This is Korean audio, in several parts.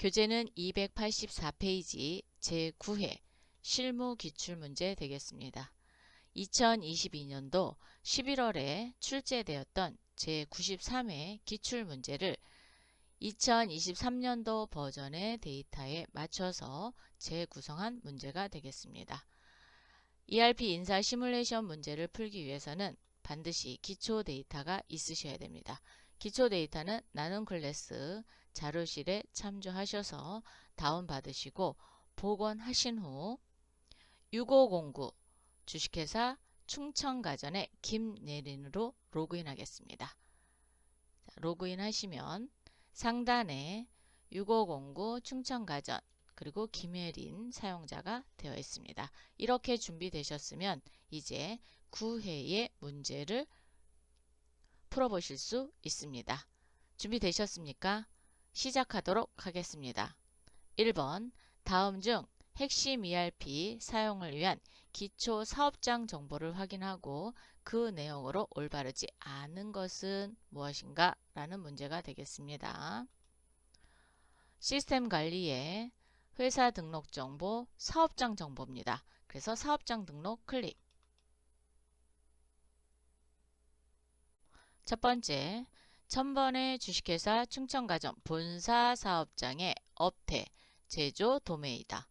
교재는 284페이지 제9회 실무 기출문제 되겠습니다. 2022년도 11월에 출제되었던 제93회 기출문제를 2023년도 버전의 데이터에 맞춰서 재구성한 문제가 되겠습니다. ERP 인사 시뮬레이션 문제를 풀기 위해서는 반드시 기초 데이터가 있으셔야 됩니다. 기초 데이터는 나눔 클래스 자료실에 참조하셔서 다운받으시고 복원하신 후 6509 주식회사 충청가전의 김내린으로 로그인 하겠습니다. 로그인 하시면 상단에 6509 충청가전 그리고 김혜린 사용자가 되어 있습니다. 이렇게 준비되셨으면 이제 9회의 문제를 풀어보실 수 있습니다. 준비되셨습니까? 시작하도록 하겠습니다. 1번 다음 중 핵심 ERP 사용을 위한 기초 사업장 정보를 확인하고 그 내용으로 올바르지 않은 것은 무엇인가? 라는 문제가 되겠습니다. 시스템 관리에 회사 등록 정보, 사업장 정보입니다. 그래서 사업장 등록 클릭. 첫 번째, 1000번의 주식회사 충청가전 본사 사업장의 업태, 제조, 도매이다.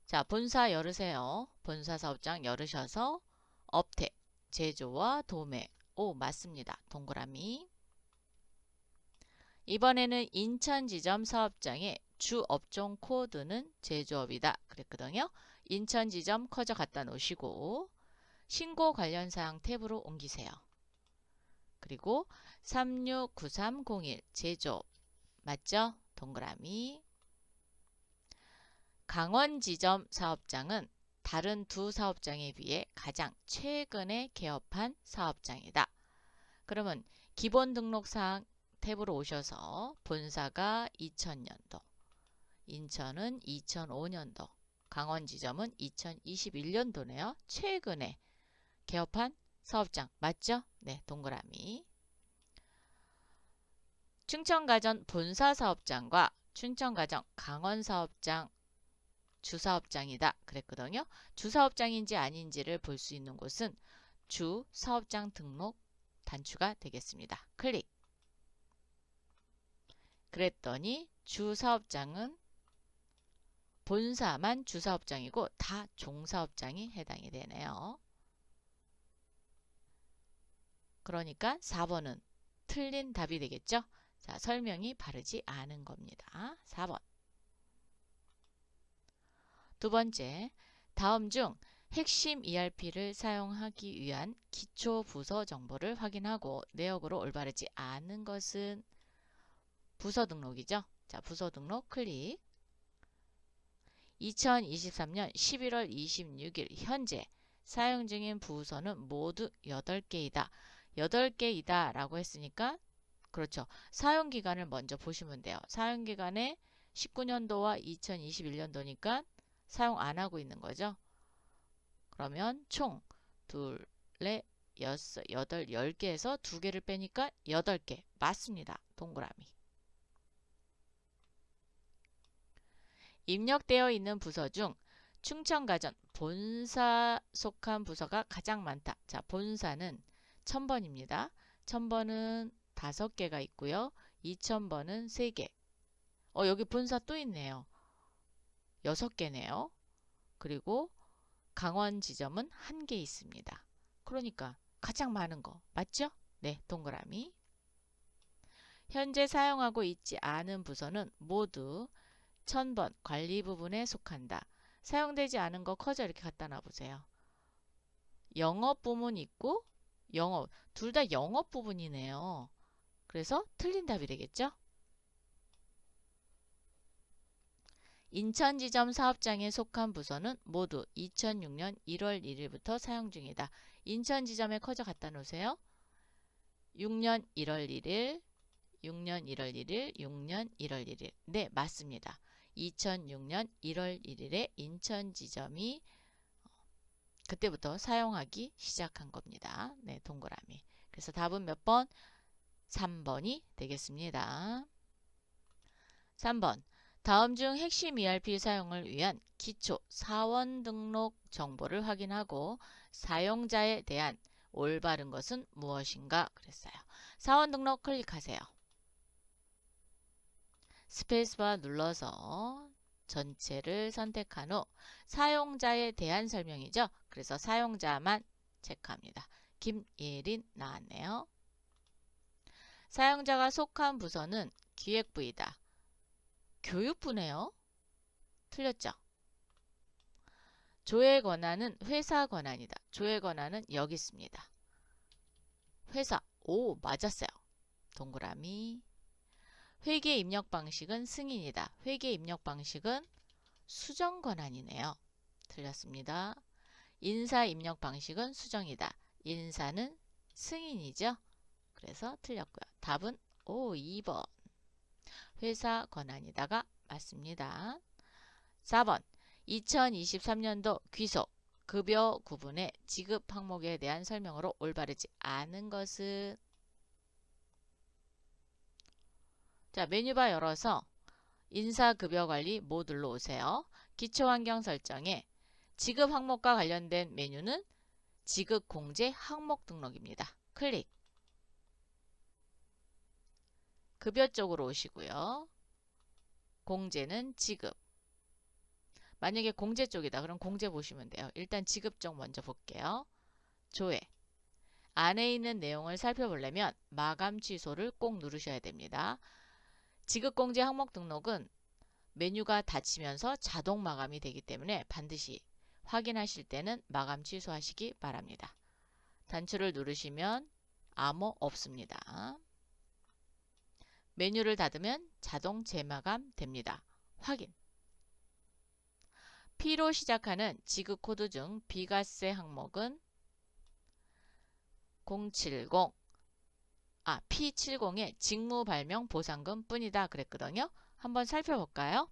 자, 본사 열으세요. 본사 사업장 열으셔서 업태, 제조와 도매. 오, 맞습니다. 동그라미. 이번에는 인천 지점 사업장의 주 업종 코드는 제조업이다. 그랬거든요. 인천 지점 커져 갖다 놓으시고 신고 관련 사항 탭으로 옮기세요. 그리고 369301 제조업 맞죠? 동그라미. 강원 지점 사업장은 다른 두 사업장에 비해 가장 최근에 개업한 사업장이다. 그러면 기본 등록사항 탭으로 오셔서 본사가 2000년도, 인천은 2005년도, 강원 지점은 2021년도네요. 최근에 개업한 사업장 맞죠? 네, 동그라미. 충청가전 본사 사업장과 충청가전 강원 사업장 주사업장이다 그랬거든요. 주사업장인지 아닌지를 볼 수 있는 곳은 주사업장 등록 단추가 되겠습니다. 클릭. 그랬더니 주사업장은 본사만 주사업장이고 다 종사업장이 해당이 되네요. 그러니까 4번은 틀린 답이 되겠죠. 자, 설명이 바르지 않은 겁니다. 4번. 두 번째, 다음 중 핵심 ERP를 사용하기 위한 기초 부서 정보를 확인하고 내역으로 올바르지 않은 것은 부서 등록이죠. 자, 부서 등록 클릭. 2023년 11월 26일 현재 사용 중인 부서는 모두 8개이다. 8개이다 라고 했으니까 그렇죠. 사용기간을 먼저 보시면 돼요. 사용기간에 19년도와 2021년도니까 사용 안 하고 있는 거죠. 그러면 총 둘, 넷, 여섯, 여덟, 10개에서 2개를 빼니까 8개. 맞습니다. 동그라미. 입력되어 있는 부서 중 충청가전 본사 속한 부서가 가장 많다. 자, 본사는 1000번입니다. 1000번은 5개가 있고요. 2000번은 3개. 여기 본사 또 있네요. 6개네요. 그리고 강원 지점은 1개 있습니다. 그러니까 가장 많은 거 맞죠? 네, 동그라미. 현재 사용하고 있지 않은 부서는 모두 1000번 관리 부분에 속한다. 사용되지 않은 거 커져 이렇게 갖다 놔보세요. 영업 부분 있고 영업 둘 다 영업 부분이네요. 그래서 틀린 답이 되겠죠? 인천지점 사업장에 속한 부서는 모두 2006년 1월 1일부터 사용 중이다. 인천지점에 커져 갖다 놓으세요. 6년 1월 1일, 6년 1월 1일, 6년 1월 1일. 네, 맞습니다. 2006년 1월 1일에 인천지점이 그때부터 사용하기 시작한 겁니다. 네, 동그라미. 그래서 답은 몇 번? 3번이 되겠습니다. 3번. 다음 중 핵심 ERP 사용을 위한 기초 사원 등록 정보를 확인하고 사용자에 대한 올바른 것은 무엇인가 그랬어요. 사원 등록 클릭하세요. 스페이스바 눌러서 전체를 선택한 후 사용자에 대한 설명이죠. 그래서 사용자만 체크합니다. 김예린 나왔네요. 사용자가 속한 부서는 기획부이다. 교육부네요. 틀렸죠? 조회 권한은 회사 권한이다. 조회 권한은 여기 있습니다. 회사. 오, 맞았어요. 동그라미. 회계 입력 방식은 승인이다. 회계 입력 방식은 수정 권한이네요. 틀렸습니다. 인사 입력 방식은 수정이다. 인사는 승인이죠. 그래서 틀렸고요. 답은 2번. 회사 권한이다가 맞습니다. 4번. 2023년도 귀속, 급여 구분의 지급 항목에 대한 설명으로 올바르지 않은 것은 자, 메뉴바 열어서 인사급여관리 모듈로 오세요. 기초환경 설정에 지급 항목과 관련된 메뉴는 지급 공제 항목 등록입니다. 클릭. 급여 쪽으로 오시고요. 공제는 지급. 만약에 공제 쪽이다. 그럼 공제 보시면 돼요. 일단 지급 쪽 먼저 볼게요. 조회. 안에 있는 내용을 살펴보려면 마감 취소를 꼭 누르셔야 됩니다. 지급공제 항목 등록은 메뉴가 닫히면서 자동 마감이 되기 때문에 반드시 확인하실 때는 마감 취소하시기 바랍니다. 단추를 누르시면 아무 없습니다. 메뉴를 닫으면 자동 재마감 됩니다. 확인. P로 시작하는 지급 코드 중 비과세 항목은 P70의 직무 발명 보상금 뿐이다 그랬거든요. 한번 살펴볼까요?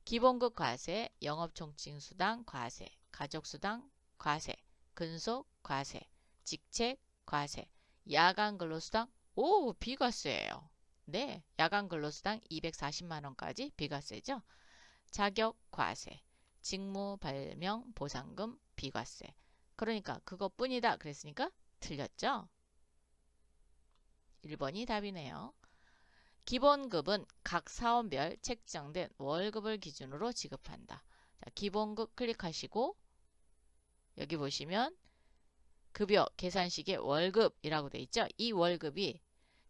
기본급 과세, 영업총칙수당 과세, 가족수당 과세, 근속 과세, 직책 과세, 야간 근로수당 비과세예요. 네, 야간 근로수당 240만원까지 비과세죠. 자격 과세, 직무 발명 보상금 비과세. 그러니까 그것뿐이다 그랬으니까 틀렸죠? 1번이 답이네요. 기본급은 각 사원별 책정된 월급을 기준으로 지급한다. 자, 기본급 클릭하시고 여기 보시면 급여 계산식의 월급이라고 되어 있죠. 이 월급이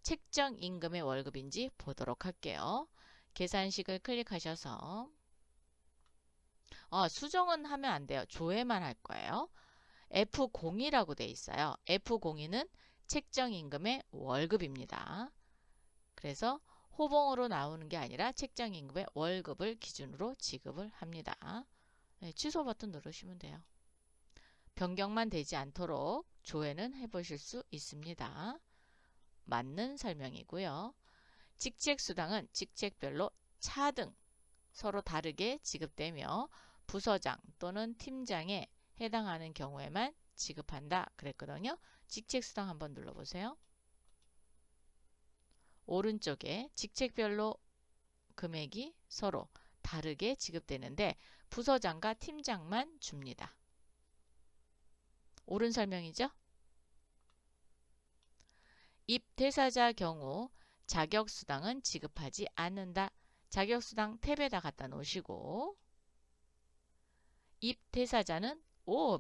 책정 임금의 월급인지 보도록 할게요. 계산식을 클릭하셔서 수정은 하면 안 돼요. 조회만 할 거예요. F02라고 되어 있어요. F02는 책정 임금의 월급입니다. 그래서 호봉으로 나오는 게 아니라 책정 임금의 월급을 기준으로 지급을 합니다. 네, 취소 버튼 누르시면 돼요. 변경만 되지 않도록 조회는 해보실 수 있습니다. 맞는 설명이고요. 직책수당은 직책별로 차등 서로 다르게 지급되며 부서장 또는 팀장에 해당하는 경우에만 지급한다 그랬거든요. 직책수당 한번 눌러보세요. 오른쪽에 직책별로 금액이 서로 다르게 지급되는데 부서장과 팀장만 줍니다. 옳은 설명이죠? 입대사자 경우 자격수당은 지급하지 않는다. 자격수당 탭에다 갖다 놓으시고 입대사자는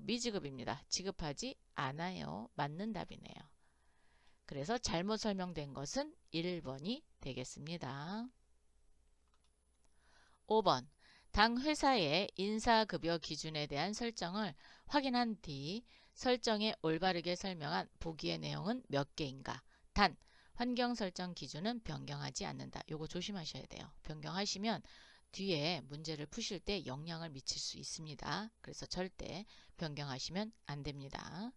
미지급입니다. 지급하지 않아요. 맞는 답이네요. 그래서 잘못 설명된 것은 1번이 되겠습니다. 5번. 당 회사의 인사급여 기준에 대한 설정을 확인한 뒤 설정에 올바르게 설명한 보기의 내용은 몇 개인가? 단, 환경 설정 기준은 변경하지 않는다. 요거 조심하셔야 돼요. 변경하시면 뒤에 문제를 푸실 때 영향을 미칠 수 있습니다. 그래서 절대 변경하시면 안 됩니다.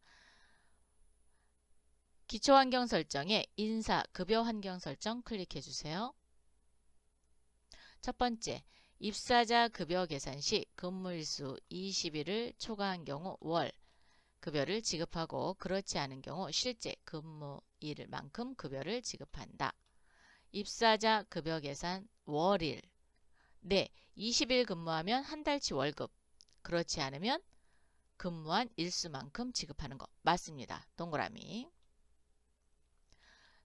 기초환경 설정에 인사, 급여 환경 설정 클릭해 주세요. 첫 번째, 입사자 급여 계산 시 근무일수 20일을 초과한 경우 월 급여를 지급하고 그렇지 않은 경우 실제 근무일만큼 급여를 지급한다. 입사자 급여 계산 월일 네, 20일 근무하면 한 달치 월급. 그렇지 않으면 근무한 일수만큼 지급하는 거. 맞습니다. 동그라미.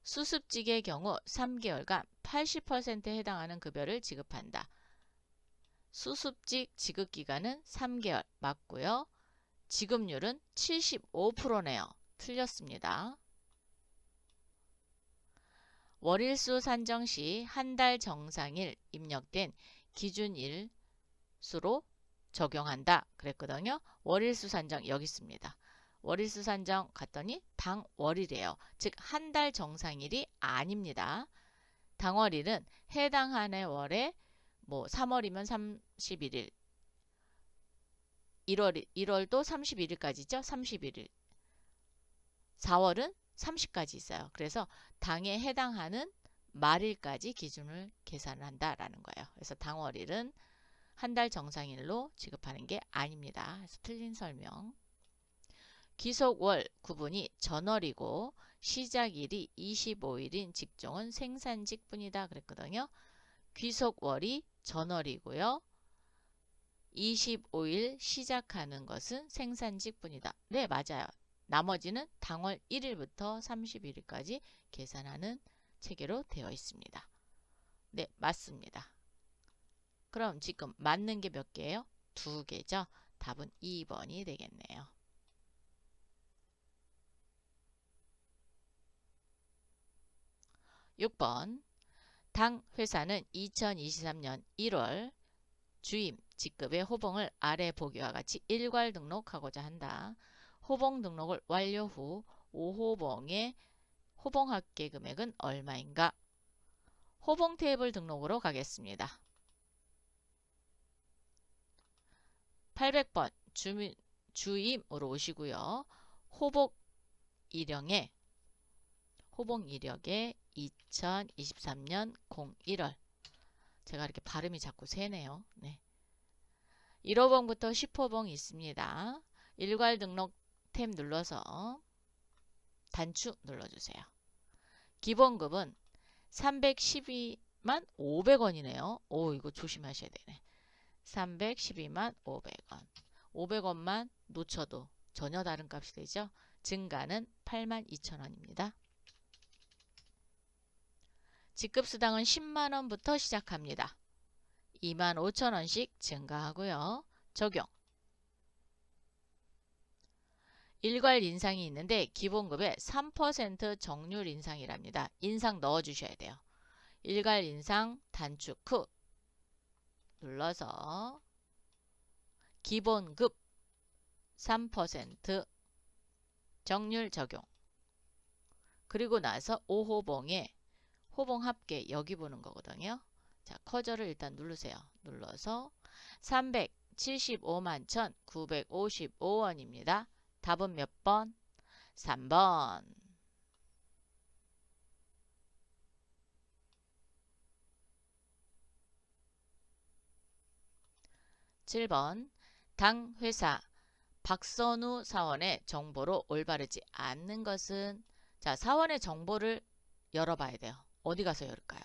수습직의 경우 3개월간 80%에 해당하는 급여를 지급한다. 수습직 지급기간은 3개월 맞고요. 지급률은 75%네요. 틀렸습니다. 월일수 산정 시 한 달 정상일 입력된 기준일 수로 적용한다 그랬거든요. 월일수 산정 여기 있습니다. 월일수 산정 갔더니 당월이래요. 즉 한 달 정상일이 아닙니다. 당월일은 해당 한 해 월에 뭐 3월이면 31일, 1월도 31일까지죠. 31일. 4월은 30까지 있어요. 그래서 당에 해당하는 말일까지 기준을 계산을 한다라는 거예요. 그래서 당월일은 한 달 정상일로 지급하는 게 아닙니다. 그래서 틀린 설명. 귀속월 구분이 전월이고 시작일이 25일인 직종은 생산직뿐이다 그랬거든요. 귀속월이 전월이고요. 25일 시작하는 것은 생산직뿐이다. 네, 맞아요. 나머지는 당월 1일부터 31일까지 계산하는 체계로 되어 있습니다. 네, 맞습니다. 그럼 지금 맞는 게 몇 개예요? 2개죠. 답은 2번이 되겠네요. 6번. 당 회사는 2023년 1월 주임 직급의 호봉을 아래 보기와 같이 일괄 등록하고자 한다. 호봉 등록을 완료 후 5호봉의 호봉합계 금액은 얼마인가? 호봉 테이블 등록으로 가겠습니다. 800번 주임으로 오시고요. 호봉 이력에 2023년 01월 제가 이렇게 발음이 자꾸 새네요. 네. 1호봉부터 10호봉 있습니다. 일괄 등록 탭 눌러서 단축 눌러주세요. 기본급은 312만 500원이네요. 오, 이거 조심하셔야 되네. 312만 500원. 500원만 놓쳐도 전혀 다른 값이 되죠. 증가는 82,000원입니다. 직급수당은 10만원부터 시작합니다. 25,000원씩 증가하고요. 적용. 일괄 인상이 있는데 기본급에 3% 정률 인상이랍니다. 인상 넣어주셔야 돼요. 일괄 인상 단축 후 눌러서 기본급 3% 정률 적용. 그리고 나서 5호봉에 호봉 합계 여기 보는 거거든요. 자, 커저를 일단 누르세요. 눌러서 375만 1,955원입니다. 답은 몇 번? 3번. 7번. 당 회사 박선우 사원의 정보로 올바르지 않는 것은 자, 사원의 정보를 열어봐야 돼요. 어디 가서 열을까요?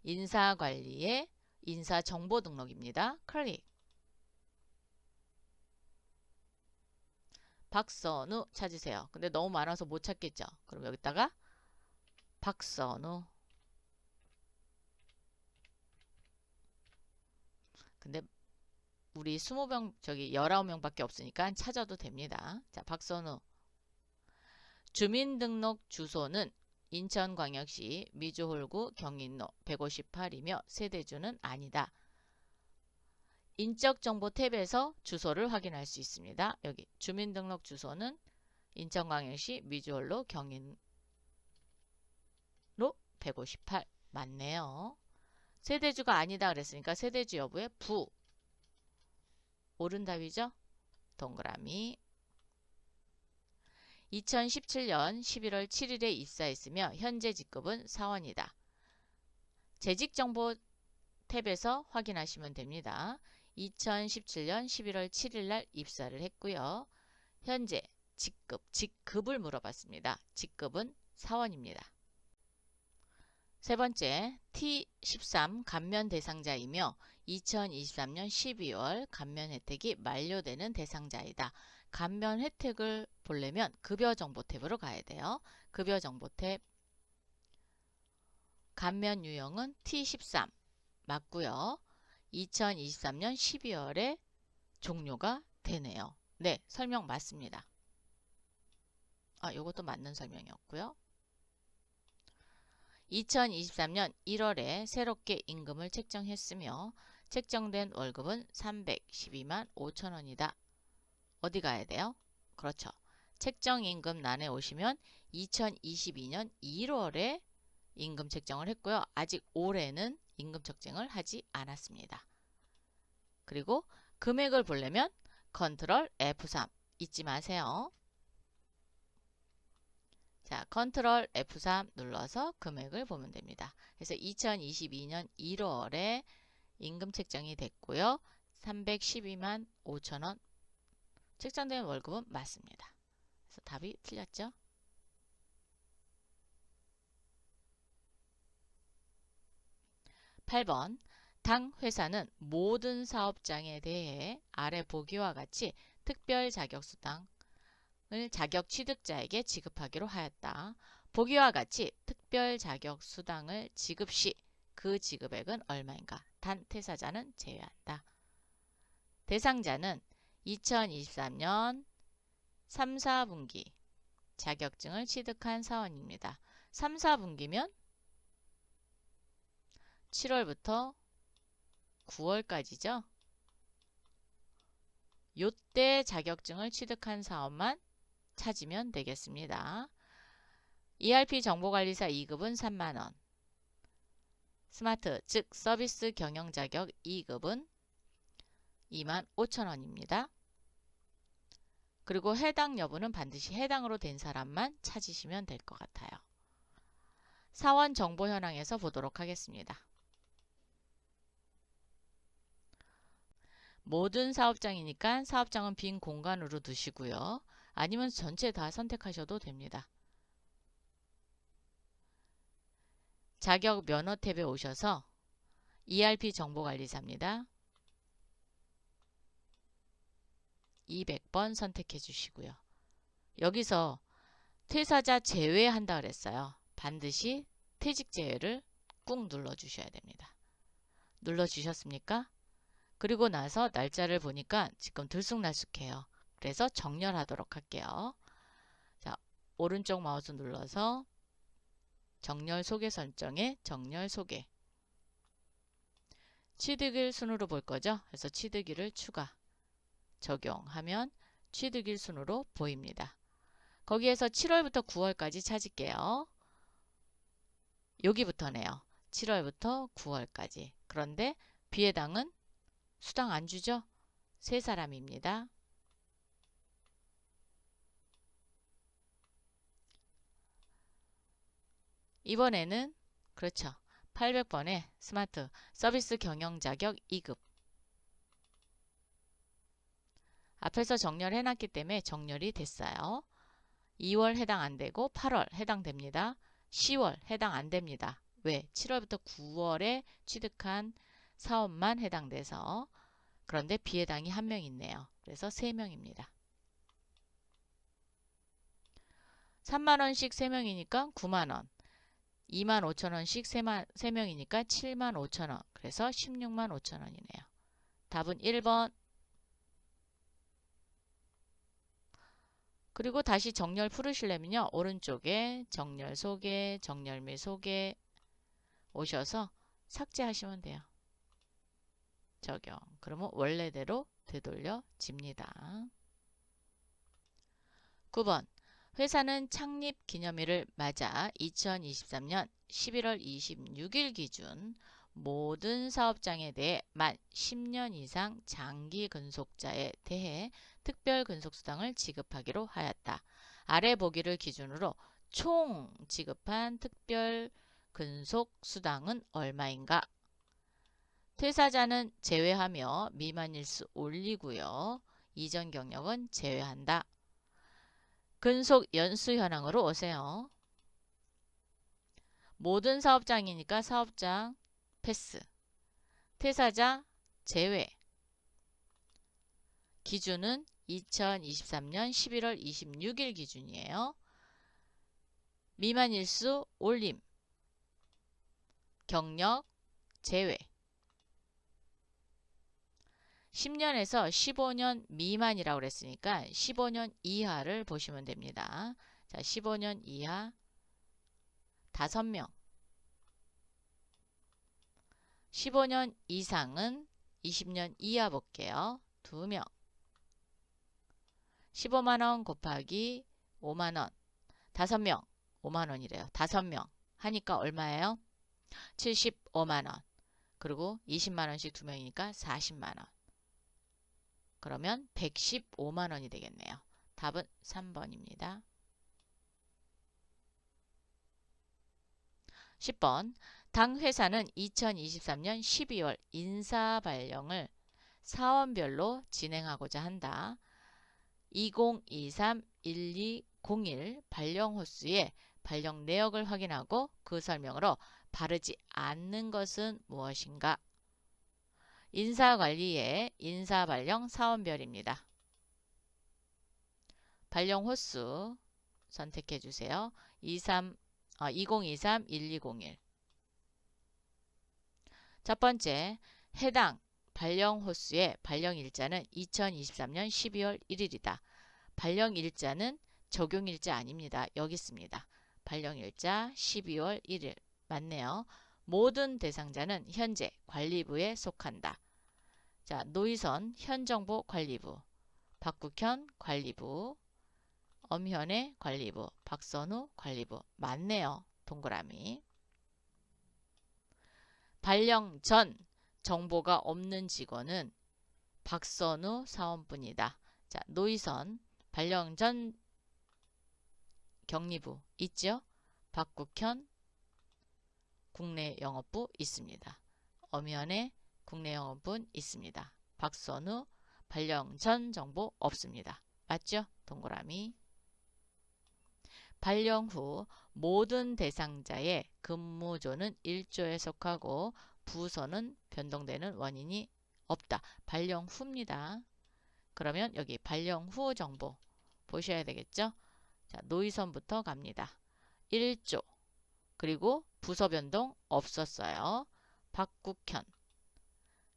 인사관리의 인사정보 등록입니다. 클릭. 박선우 찾으세요. 근데 너무 많아서 못 찾겠죠. 그럼 여기다가 박선우. 근데 우리 20명 저기 19명밖에 없으니까 찾아도 됩니다. 자, 박선우. 주민등록 주소는 인천광역시 미주홀구 경인로 158이며 세대주는 아니다. 인적정보 탭에서 주소를 확인할 수 있습니다. 여기 주민등록 주소는 인천광역시 미주홀로 경인로 158 맞네요. 세대주가 아니다 그랬으니까 세대주 여부에 부. 옳은 답이죠? 동그라미. 2017년 11월 7일에 입사했으며 현재 직급은 사원이다. 재직정보 탭에서 확인하시면 됩니다. 2017년 11월 7일 날 입사를 했고요. 현재 직급을 물어봤습니다. 직급은 사원입니다. 세 번째, T13 감면 대상자이며 2023년 12월 감면 혜택이 만료되는 대상자이다. 감면 혜택을 보려면 급여 정보 탭으로 가야 돼요. 급여 정보 탭 감면 유형은 T13 맞고요. 2023년 12월에 종료가 되네요. 네, 설명 맞습니다. 요것도 맞는 설명이었고요. 2023년 1월에 새롭게 임금을 책정했으며 책정된 월급은 312만 5천원이다. 어디 가야 돼요? 그렇죠. 책정임금란에 오시면 2022년 1월에 임금 책정을 했고요. 아직 올해는 임금 책정을 하지 않았습니다. 그리고 금액을 보려면 컨트롤 F3 잊지 마세요. 자, 컨트롤 F3 눌러서 금액을 보면 됩니다. 그래서 2022년 1월에 임금 책정이 됐고요. 312만 5천원 책정된 월급은 맞습니다. 그래서 답이 틀렸죠? 8번 당 회사는 모든 사업장에 대해 아래 보기와 같이 특별 자격수당을 자격 취득자에게 지급하기로 하였다. 보기와 같이 특별 자격수당을 지급 시 그 지급액은 얼마인가? 단 퇴사자는 제외한다. 대상자는 2023년 3, 4분기 자격증을 취득한 사원입니다. 3, 4분기면 7월부터 9월까지죠. 요때 자격증을 취득한 사원만 찾으면 되겠습니다. ERP 정보관리사 2급은 3만원, 스마트 즉 서비스 경영자격 2급은 2만 5천원입니다. 그리고 해당 여부는 반드시 해당으로 된 사람만 찾으시면 될 것 같아요. 사원 정보 현황에서 보도록 하겠습니다. 모든 사업장이니까 사업장은 빈 공간으로 두시고요. 아니면 전체 다 선택하셔도 됩니다. 자격 면허 탭에 오셔서 ERP 정보관리사입니다. 200번 선택해 주시고요. 여기서 퇴사자 제외한다 그랬어요. 반드시 퇴직 제외를 꾹 눌러 주셔야 됩니다. 눌러 주셨습니까? 그리고 나서 날짜를 보니까 지금 들쑥날쑥해요. 그래서 정렬하도록 할게요. 자, 오른쪽 마우스 눌러서 정렬 소개 설정에 정렬 소개. 취득일 순으로 볼 거죠. 그래서 취득일을 추가. 적용하면 취득일 순으로 보입니다. 거기에서 7월부터 9월까지 찾을게요. 여기부터네요. 7월부터 9월까지. 그런데 비해당은 수당 안 주죠? 3사람입니다. 이번에는 그렇죠. 800번에 스마트 서비스 경영 자격 2급. 앞에서 정렬해 놨기 때문에 정렬이 됐어요. 2월 해당 안 되고 8월 해당됩니다. 10월 해당 안 됩니다. 왜? 7월부터 9월에 취득한 사업만 해당돼서. 그런데 비해당이 1명 있네요. 그래서 3명입니다. 3만원씩 3명이니까 9만원. 2만 5천원씩 3명이니까 7만 5천원. 그래서 16만 5천원이네요. 답은 1번. 그리고 다시 정렬 풀으시려면요. 오른쪽에 정렬 소개, 정렬 및 소개 오셔서 삭제하시면 돼요. 적용. 그러면 원래대로 되돌려집니다. 9번. 회사는 창립 기념일을 맞아 2023년 11월 26일 기준 모든 사업장에 대해 만 10년 이상 장기 근속자에 대해 특별 근속수당을 지급하기로 하였다. 아래 보기를 기준으로 총 지급한 특별 근속수당은 얼마인가? 퇴사자는 제외하며 미만일수 올리고요. 이전 경력은 제외한다. 근속 연수 현황으로 오세요. 모든 사업장이니까 사업장 패스. 퇴사자 제외. 기준은 2023년 11월 26일 기준이에요. 미만 일수 올림. 경력 제외. 10년에서 15년 미만이라고 그랬으니까 15년 이하를 보시면 됩니다. 자, 15년 이하 5명. 15년 이상은 20년 이하 볼게요. 2명. 15만원 곱하기 5만원. 5명. 5만원이래요. 5명. 하니까 얼마예요? 75만원. 그리고 20만원씩 2명이니까 40만원. 그러면 115만원이 되겠네요. 답은 3번입니다. 10번. 당 회사는 2023년 12월 인사 발령을 사원별로 진행하고자 한다. 2023-1201 발령 호수의 발령 내역을 확인하고 그 설명으로 바르지 않는 것은 무엇인가? 인사관리의 인사발령 사원별입니다. 발령 호수 선택해 주세요. 2023-1201. 첫 번째, 해당 발령 호수의 발령 일자는 2023년 12월 1일이다. 발령 일자는 적용 일자 아닙니다. 여기 있습니다. 발령 일자 12월 1일. 맞네요. 모든 대상자는 현재 관리부에 속한다. 자, 노희선 현정보관리부, 박국현 관리부, 엄현의 관리부, 박선우 관리부. 맞네요. 동그라미. 발령 전 정보가 없는 직원은 박선우 사원뿐이다. 자, 노희선 발령 전 격리부 있죠? 박국현 국내 영업부 있습니다. 엄현의 국내 영업분 있습니다. 박선우 발령 전 정보 없습니다. 맞죠? 동그라미. 발령 후 모든 대상자의 근무조는 1조에 속하고 부서는 변동되는 원인이 없다. 발령 후입니다. 그러면 여기 발령 후 정보 보셔야 되겠죠? 자, 노희선부터 갑니다. 1조. 그리고 부서 변동 없었어요. 박국현.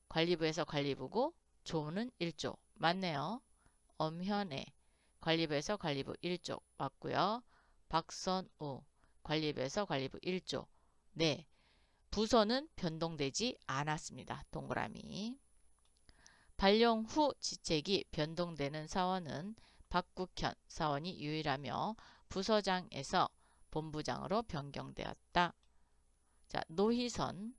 관리부에서 관리부고 조는 1조. 맞네요. 엄현애. 관리부에서 관리부 1조. 맞고요. 박선우. 관리부에서 관리부 1조. 네. 부서는 변동되지 않았습니다. 동그라미. 발령 후 직책이 변동되는 사원은 박국현 사원이 유일하며 부서장에서 본부장으로 변경되었다. 자, 노희선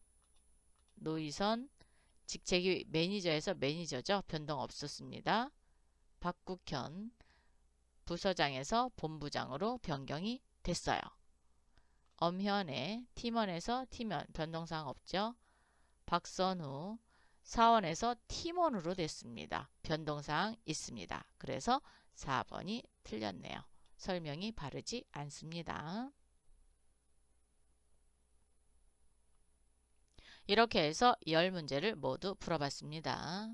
직책이 매니저에서 매니저죠. 변동 없었습니다. 박국현 부서장에서 본부장으로 변경이 됐어요. 엄현의 팀원에서 팀원 변동사항 없죠. 박선우 사원에서 팀원으로 됐습니다. 변동사항 있습니다. 그래서 4번이 틀렸네요. 설명이 바르지 않습니다. 이렇게 해서 10문제를 모두 풀어봤습니다.